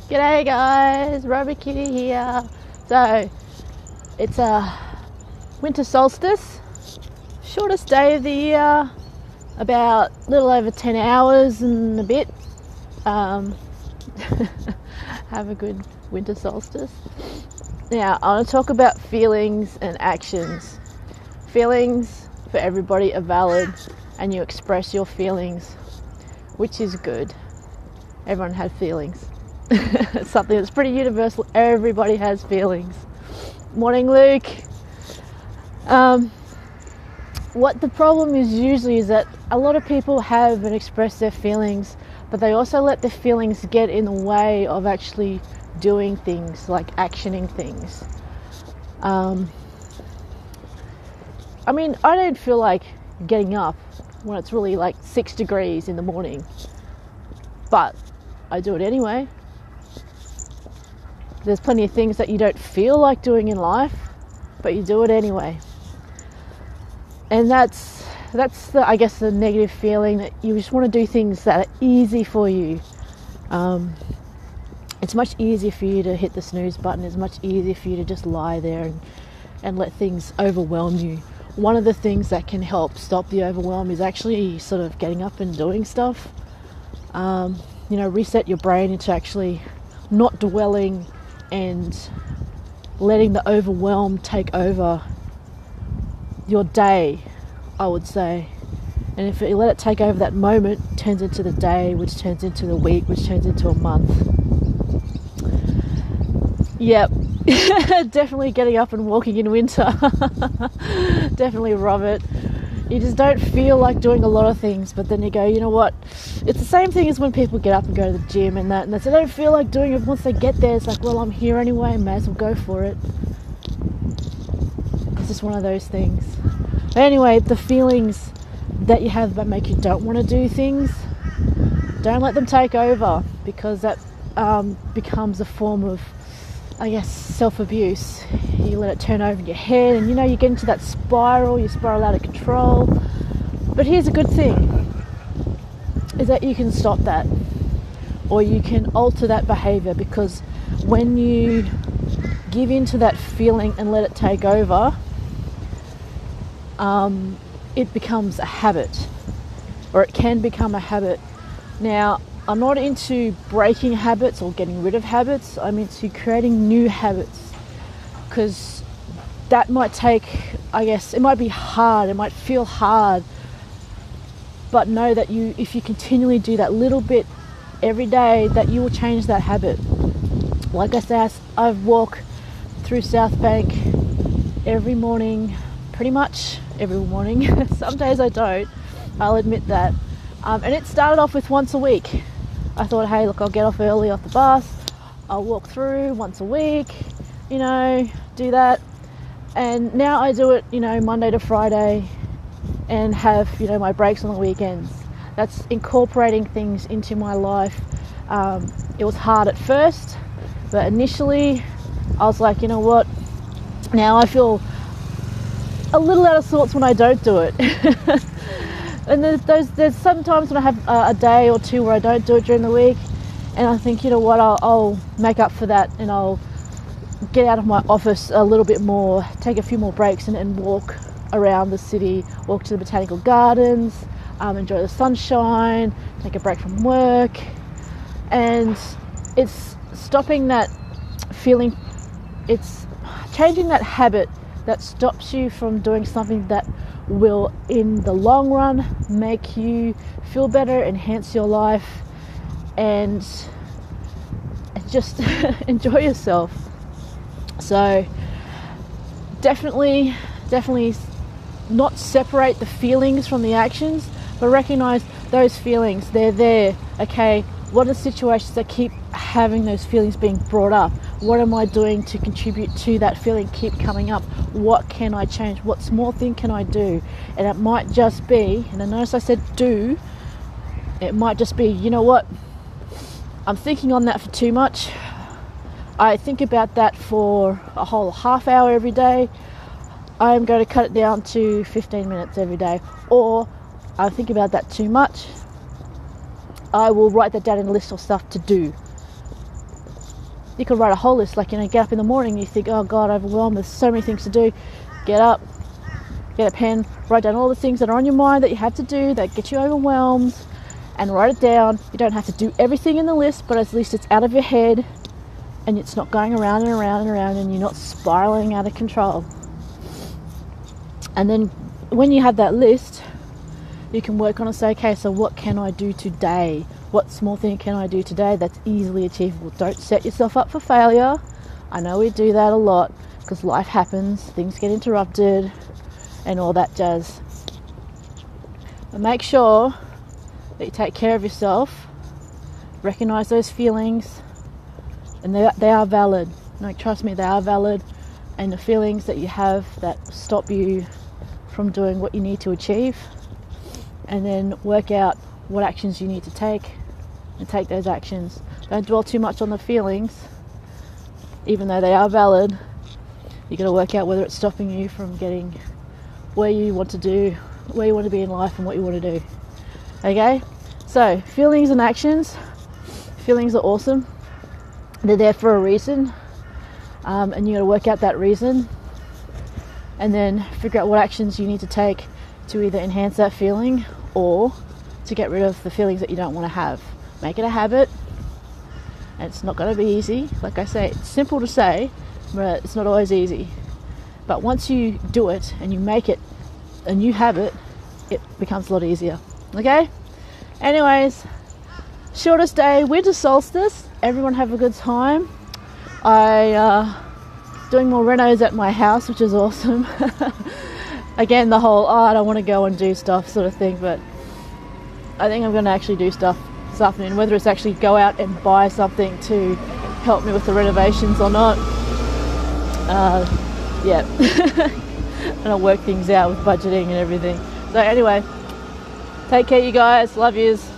G'day guys, Rubber Kitty here. So, it's a winter solstice, shortest day of the year, about a little over 10 hours and a bit. Have a good winter solstice. Now, I want to talk about feelings and actions. Feelings for everybody are valid, and you express your feelings, which is good. Everyone has feelings. It's something that's pretty universal. Everybody has feelings. Morning, Luke. What the problem is usually is that a lot of people have and express their feelings, but they also let their feelings get in the way of actually doing things, like actioning things. I mean, I don't feel like getting up when it's really like 6 degrees in the morning, but I do it anyway. There's plenty of things that you don't feel like doing in life, but you do it anyway. And that's the, I guess, the negative feeling, that you just want to do things that are easy for you. It's much easier for you to hit the snooze button. It's much easier for you to just lie there and let things overwhelm you. One of the things that can help stop the overwhelm is actually sort of getting up and doing stuff. Reset your brain into actually not dwelling and letting the overwhelm take over your day, I would say. And if you let it take over that moment, it turns into the day, which turns into the week, which turns into a month. Yep. Definitely getting up and walking in winter. Definitely love it. You just don't feel like doing a lot of things, but then you go, you know what? It's the same thing as when people get up and go to the gym and they don't feel like doing it. Once they get there, it's like, well, I'm here anyway, may as well go for it. It's just one of those things. But anyway, the feelings that you have that make you don't want to do things, don't let them take over, because that becomes a form of, I guess, self-abuse. You let it turn over in your head, and you get into that spiral, you spiral out of control. But here's a good thing, is that you can stop that, or you can alter that behavior, because when you give in to that feeling and let it take over, it becomes a habit, or it can become a habit. Now, I'm not into breaking habits or getting rid of habits. I'm into creating new habits, because that might take, I guess, it might be hard, it might feel hard, but know that if you continually do that little bit every day, that you will change that habit. Like I said, I walk through South Bank every morning, pretty much every morning. Some days I don't, I'll admit that. And it started off with once a week. I thought, hey, look, I'll get off early off the bus, I'll walk through once a week, do that. And now I do it, Monday to Friday, and have, my breaks on the weekends. That's incorporating things into my life. It was hard at first, but initially I was like, you know what, now I feel a little out of sorts when I don't do it. And there's some times when I have a day or two where I don't do it during the week, and I think, you know what, I'll make up for that, and I'll get out of my office a little bit more, take a few more breaks, and walk around the city, walk to the botanical gardens, enjoy the sunshine, take a break from work. And it's stopping that feeling, it's changing that habit that stops you from doing something that will, in the long run, make you feel better, enhance your life, and just enjoy yourself. So definitely not separate the feelings from the actions, but recognize those feelings, they're there. Okay, what are the situations that keep having those feelings being brought up? What am I doing to contribute to that feeling keep coming up? What can I change? What small thing can I do? And it might just be, and I notice I said do, it might just be, you know what, I'm thinking on that for too much. I think about that for a whole half hour every day. I'm going to cut it down to 15 minutes every day. Or I think about that too much. I will write that down in a list of stuff to do. You could write a whole list, like, you know, get up in the morning, you think, oh God, overwhelmed, there's so many things to do. Get up, get a pen, write down all the things that are on your mind that you have to do that get you overwhelmed, and write it down. You don't have to do everything in the list, but at least it's out of your head and it's not going around and around and around, and you're not spiraling out of control. And then when you have that list, you can work on and say, okay, so what can I do today? What small thing can I do today that's easily achievable? Don't set yourself up for failure. I know we do that a lot because life happens, things get interrupted and all that jazz. But make sure that you take care of yourself, recognize those feelings, and they are valid. Like, trust me, they are valid. And the feelings that you have that stop you from doing what you need to achieve, and then work out what actions you need to take and take those actions. Don't dwell too much on the feelings, even though they are valid. You got to work out whether it's stopping you from getting where you want to do, where you want to be in life, and what you want to do. Okay, so feelings and actions. Feelings are awesome. They're there for a reason, and you got to work out that reason, and then figure out what actions you need to take to either enhance that feeling or to get rid of the feelings that you don't want to have. Make it a habit, and it's not going to be easy. Like I say, it's simple to say, but it's not always easy. But once you do it and you make it a new habit, it becomes a lot easier. Okay? Anyways, shortest day, winter solstice. Everyone have a good time. Doing more renos at my house, which is awesome. Again, the whole, I don't want to go and do stuff sort of thing, but I think I'm going to actually do stuff this afternoon, whether it's actually go out and buy something to help me with the renovations or not. Yeah. And I'll work things out with budgeting and everything. So anyway, take care you guys, love yous.